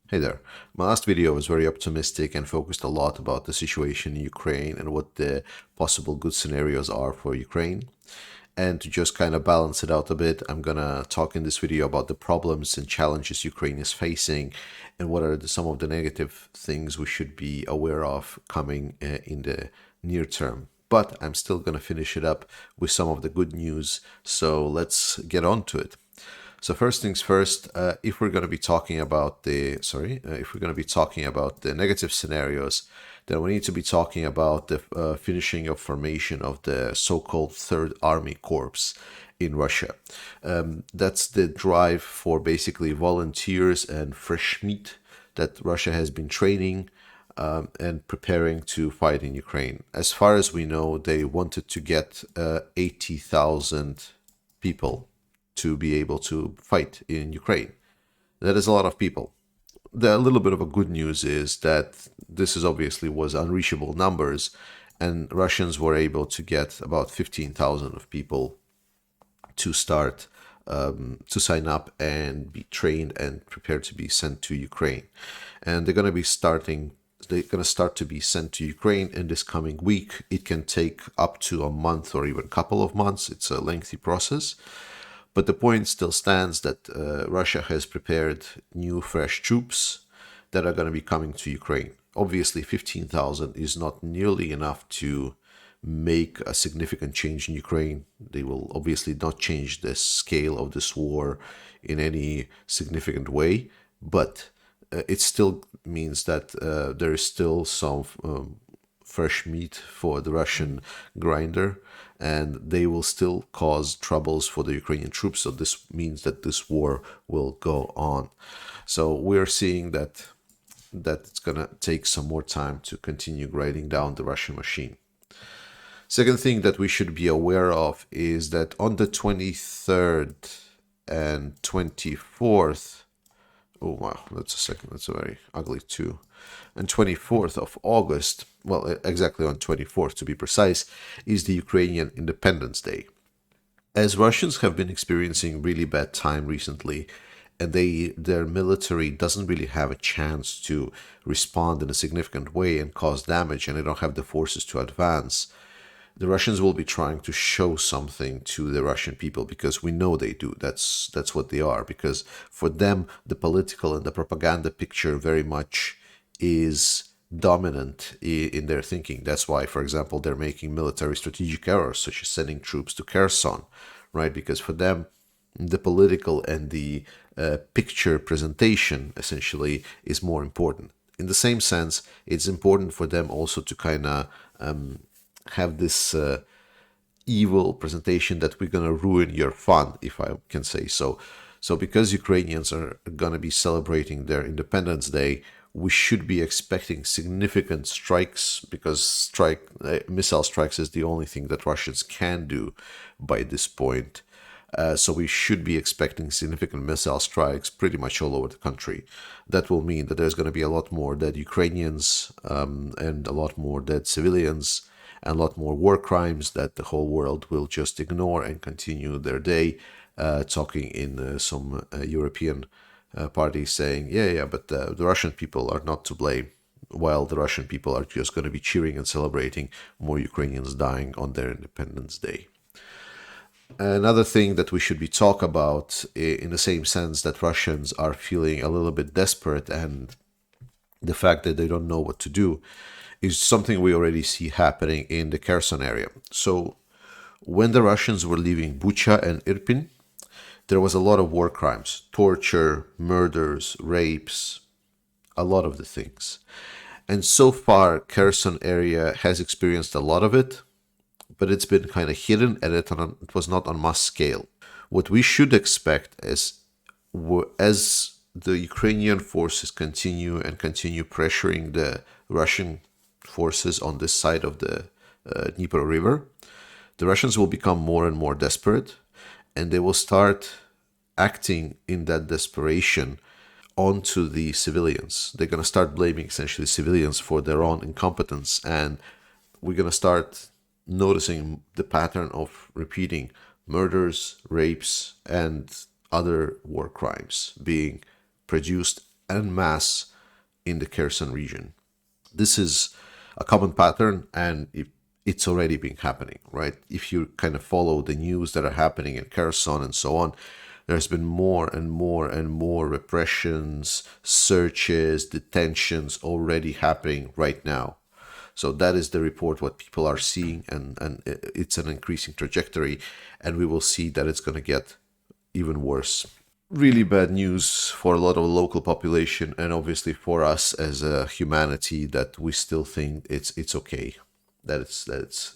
Hey there. My last video was very optimistic and focused a lot about the situation in Ukraine and what the possible good scenarios are for Ukraine. And to just kind of balance it out a bit, I'm gonna talk in this video about the problems and challenges Ukraine is facing and what are some of the negative things we should be aware of coming in the near term. But I'm still gonna finish it up with some of the good news, so let's get on to it. So first things first, if we're going to be talking about if we're going to be talking about the negative scenarios, then we need to be talking about the finishing of formation of the so-called Third Army Corps in Russia. That's the drive for basically volunteers and fresh meat that Russia has been training and preparing to fight in Ukraine. As far as we know, they wanted to get 80,000 people to be able to fight in Ukraine. That is a lot of people. The little bit of a good news is that this is obviously was unreachable numbers, and Russians were able to get about 15,000 of people to start to sign up and be trained and prepared to be sent to Ukraine. And they're going to start to be sent to Ukraine in this coming week. It can take up to a month or even a couple of months. It's a lengthy process. But the point still stands that Russia has prepared new, fresh troops that are going to be coming to Ukraine. Obviously, 15,000 is not nearly enough to make a significant change in Ukraine. They will obviously not change the scale of this war in any significant way, but it still means that there is still some fresh meat for the Russian grinder, and they will still cause troubles for the Ukrainian troops. So this means that this war will go on. So we're seeing that it's going to take some more time to continue grinding down the Russian machine. Second thing that we should be aware of is that on the 23rd and 24th, oh wow, that's a very ugly two, and 24th of August, well, exactly on 24th to be precise, is the Ukrainian Independence Day. As Russians have been experiencing really bad time recently, and their military doesn't really have a chance to respond in a significant way and cause damage, and they don't have the forces to advance, the Russians will be trying to show something to the Russian people, because we know they do. That's what they are. Because for them, the political and the propaganda picture very much is dominant in their thinking. That's why, for example, they're making military strategic errors, such as sending troops to Kherson, right? Because for them, the political and the picture presentation essentially is more important. In the same sense, it's important for them also to kind of have this evil presentation that we're going to ruin your fun, if I can say so. So because Ukrainians are going to be celebrating their Independence Day, we should be expecting significant strikes, because missile strikes is the only thing that Russians can do by this point. So we should be expecting significant missile strikes pretty much all over the country. That will mean that there's going to be a lot more dead Ukrainians and a lot more dead civilians and a lot more war crimes that the whole world will just ignore and continue their day, talking in some European parties saying, but the Russian people are not to blame, while the Russian people are just going to be cheering and celebrating more Ukrainians dying on their Independence Day. Another thing that we should be talk about, in the same sense that Russians are feeling a little bit desperate and the fact that they don't know what to do, is something we already see happening in the Kherson area. So when the Russians were leaving Bucha and Irpin, there was a lot of war crimes, torture, murders, rapes, a lot of the things. And so far, Kherson area has experienced a lot of it, but it's been kind of hidden and it was not on mass scale. What we should expect is, as the Ukrainian forces continue pressuring the Russian forces on this side of the Dnieper River, the Russians will become more and more desperate, and they will start acting in that desperation onto the civilians. They're going to start blaming essentially civilians for their own incompetence, and we're going to start noticing the pattern of repeating murders, rapes, and other war crimes being produced en masse in the Kherson region. This is a common pattern, and it's already been happening, right? If you kind of follow the news that are happening in Kherson and so on, there's been more and more and more repressions, searches, detentions already happening right now. So that is the report, what people are seeing, and it's an increasing trajectory, and we will see that it's going to get even worse. Really bad news for a lot of local population, and obviously for us as a humanity, that we still think it's okay, that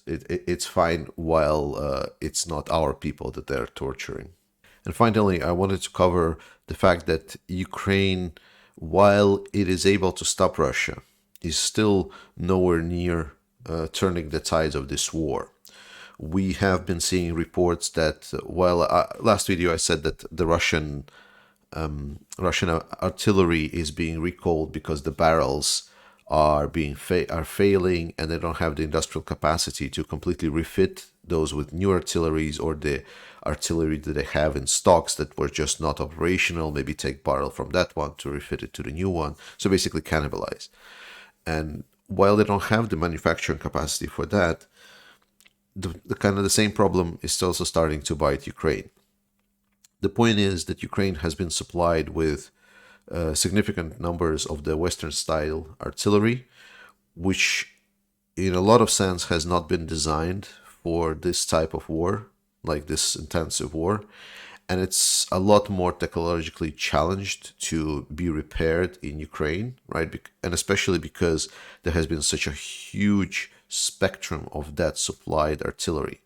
it's fine, while it's not our people that they're torturing. And finally, I wanted to cover the fact that Ukraine, while it is able to stop Russia, is still nowhere near turning the tides of this war. We have been seeing reports that while last video I said that the Russian artillery is being recalled because the barrels are failing, and they don't have the industrial capacity to completely refit those with new artilleries, or the artillery that they have in stocks that were just not operational, maybe take barrel from that one to refit it to the new one, so basically cannibalize. And while they don't have the manufacturing capacity for that, the kind of the same problem is also starting to bite Ukraine. The point is that Ukraine has been supplied with significant numbers of the Western style artillery, which in a lot of sense has not been designed for this type of war, like this intensive war. And it's a lot more technologically challenged to be repaired in Ukraine, right? And especially because there has been such a huge spectrum of that supplied artillery.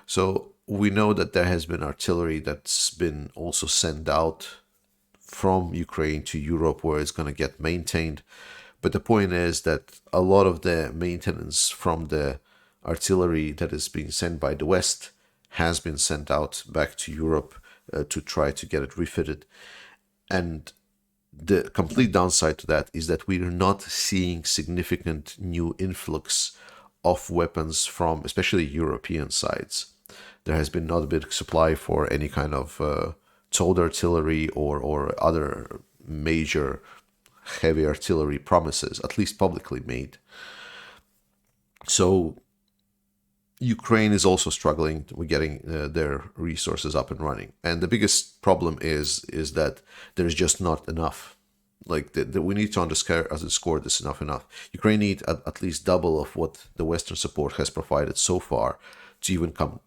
So we know that there has been artillery that's been also sent out from Ukraine to Europe, where it's going to get maintained. But the point is that a lot of the maintenance from the artillery that is being sent by the West has been sent out back to Europe to try to get it refitted. And the complete downside to that is that we are not seeing significant new influx of weapons from especially European sides. There has been not a big supply for any kind of towed artillery or other major heavy artillery promises, at least publicly made. So Ukraine is also struggling with getting their resources up and running, and the biggest problem is that there is just not enough. Like we need to underscore this enough. Ukraine need at least double of what the Western support has provided so far to even come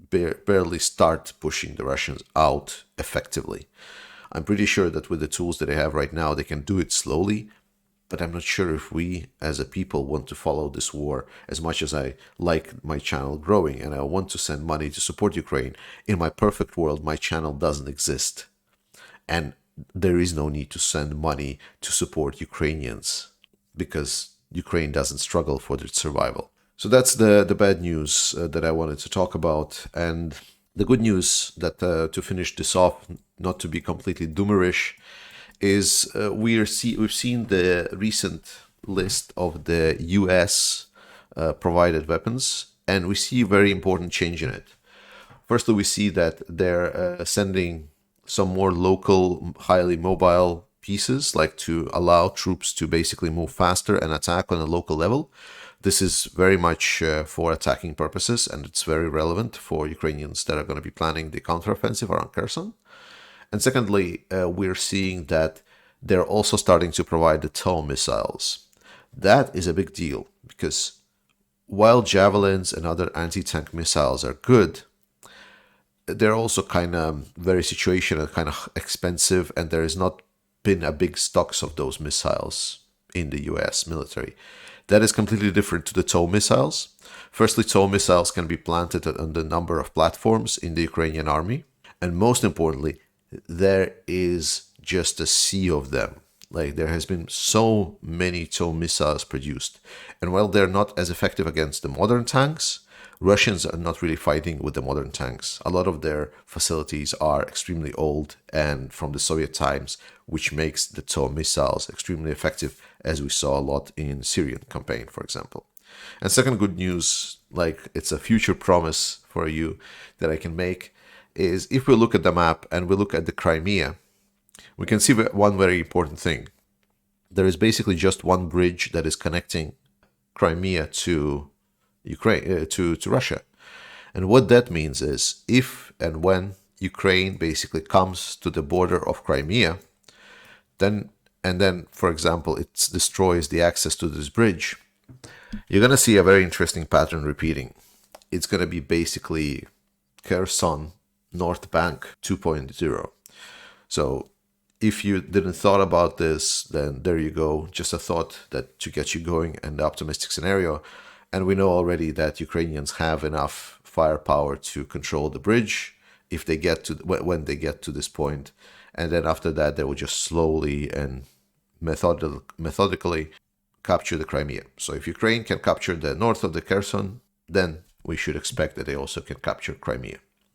barely start pushing the Russians out effectively. I'm pretty sure that with the tools that they have right now, they can do it slowly, but I'm not sure if we as a people want to follow this war. As much as I like my channel growing and I want to send money to support Ukraine, in my perfect world, my channel doesn't exist. And there is no need to send money to support Ukrainians because Ukraine doesn't struggle for its survival. So that's the bad news that I wanted to talk about. And the good news, that to finish this off, not to be completely doomerish, is we've seen the recent list of the US provided weapons, and we see a very important change in it. Firstly, we see that they're sending some more local, highly mobile pieces, like to allow troops to basically move faster and attack on a local level. This is very much for attacking purposes, and it's very relevant for Ukrainians that are going to be planning the counteroffensive around Kherson. And secondly, we're seeing that they're also starting to provide the TOW missiles. That is a big deal, because while javelins and other anti-tank missiles are good, they're also kind of very situational, kind of expensive, and there has not been a big stocks of those missiles in the US military. That is completely different to the TOW missiles. Firstly, TOW missiles can be planted on the number of platforms in the Ukrainian army. And most importantly, there is just a sea of them. Like, there has been so many TOW missiles produced. And while they're not as effective against the modern tanks, Russians are not really fighting with the modern tanks. A lot of their facilities are extremely old and from the Soviet times, which makes the TOW missiles extremely effective, as we saw a lot in Syrian campaign, for example. And second good news, like it's a future promise for you that I can make, is if we look at the map and we look at the Crimea, we can see one very important thing. There is basically just one bridge that is connecting Crimea to Ukraine, to Russia. And what that means is if and when Ukraine basically comes to the border of Crimea, then, for example, it destroys the access to this bridge, you're going to see a very interesting pattern repeating. It's going to be basically Kherson North Bank 2.0. So if you didn't thought about this, then there you go. Just a thought that to get you going and the optimistic scenario. And we know already that Ukrainians have enough firepower to control the bridge if they get to when they get to this point. And then after that, they will just slowly and methodically capture the Crimea. So if Ukraine can capture the north of the Kherson, then we should expect that they also can capture Crimea.